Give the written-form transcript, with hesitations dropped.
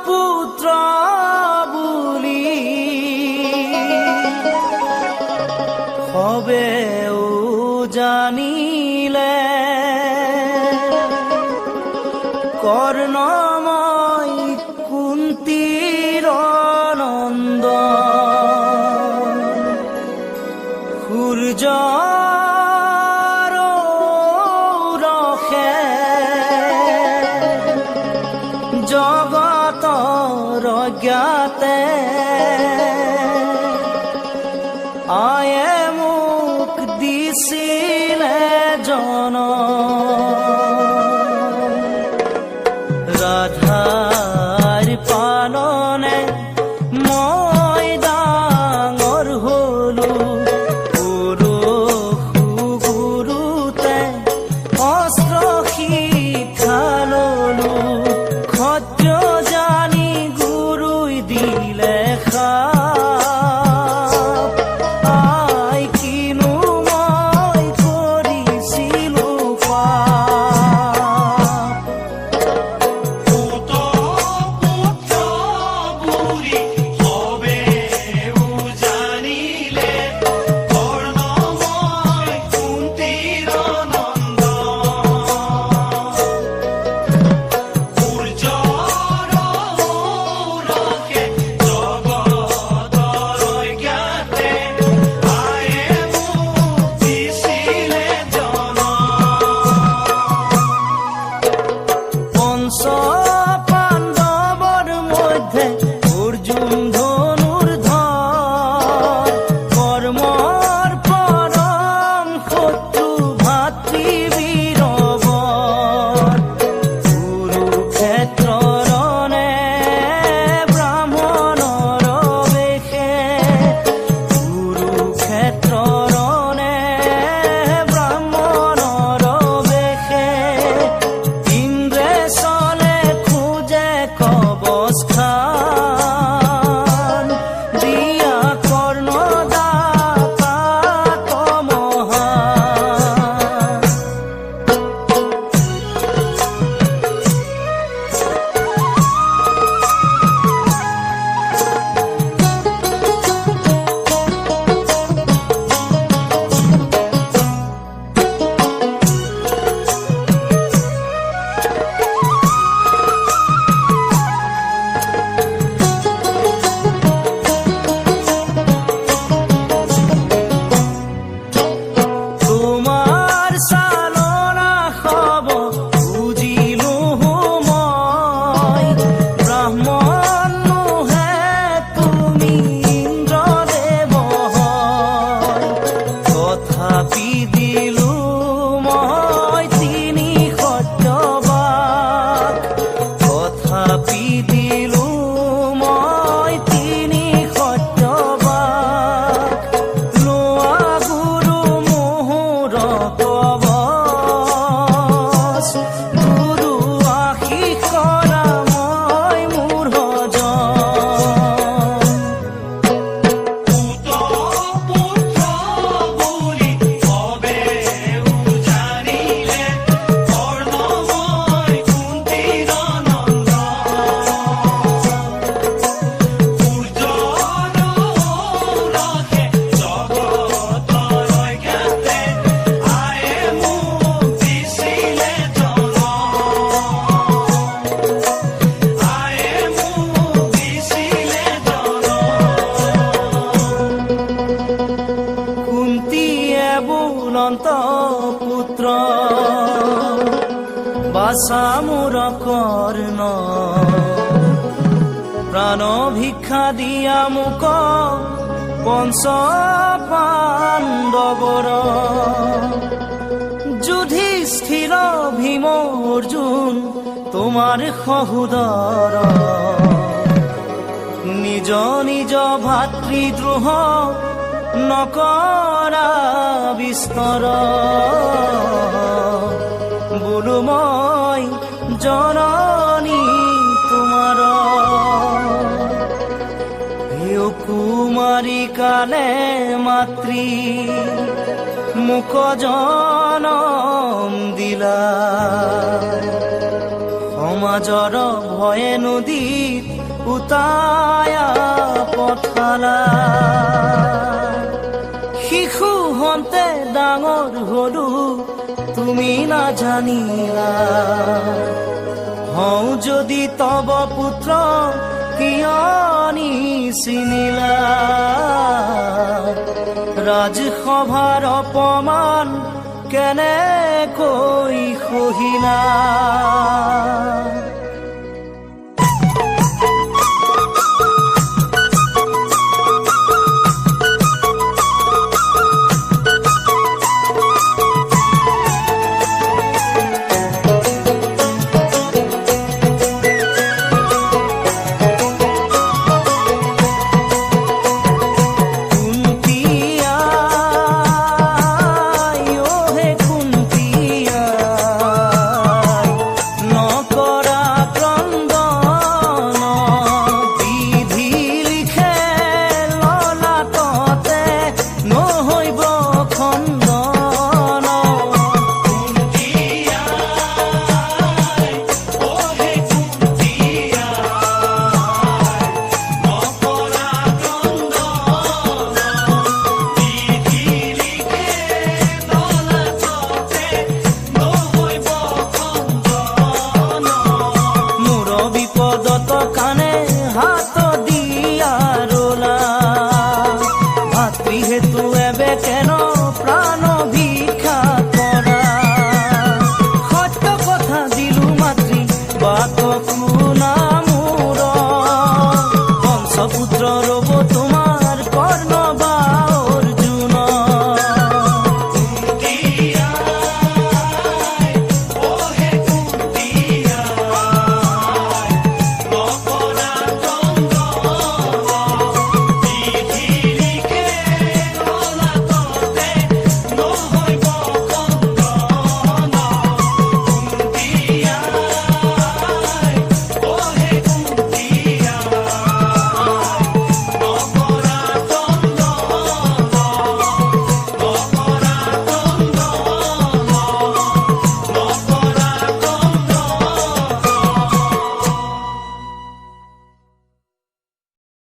পুত্ৰ বুলি হবেও জানিলে কৰ্ণময় কুন্তীৰ নন্দ সূৰ্য জগতৰ জ্ঞাতে আয়ে মোক দিছিলে জন ৰাধাৰ পালনে মই ডাঙৰ হলো গুৰুতে অস্ত্ৰ শিক্ষা ললো জানি গুৰুই দিলে আই কিনো মই কৰিছিলো পাণ্ডৱৰ মধ্যে অৰ্জুন ধনুৰ্ধৰ কৰ্মৰ পৰম শত্ৰু ভাতৃবীৰবৰ কুৰুক্ষেত্ৰৰণে ব্ৰাহ্মণৰ বেশে কুৰুক্ষেত্ৰৰণে ব্ৰাহ্মণৰ বেশে দিয়া কৰ্ণদাতা তমহান পুত্ৰ বাছা মোৰ কৰ্ণ প্ৰাণ ভিক্ষা দিয়া মোক পঞ্চ পাণ্ডৱৰ যুধিষ্ঠিৰ ভীম অৰ্জুন তোমাৰ সহোদৰ নিজ নিজ ভাতৃদ্ৰোহ নকৰা বিস্তৰ বোলো মই জননী তোমাৰ কুমাৰী কালে মাতৃ মুখ জনম দিলা সমাজৰ ভয়ে নদীত উতায়া পঠালা শিশু হন্তে ডাঙৰ হলো তুমি নাজানিলা হওঁ যদি তব পুত্ৰ কিয়নি চিনিলা ৰাজসভাৰ অপমান কেনেকৈ সহিলা পুত্ৰৰ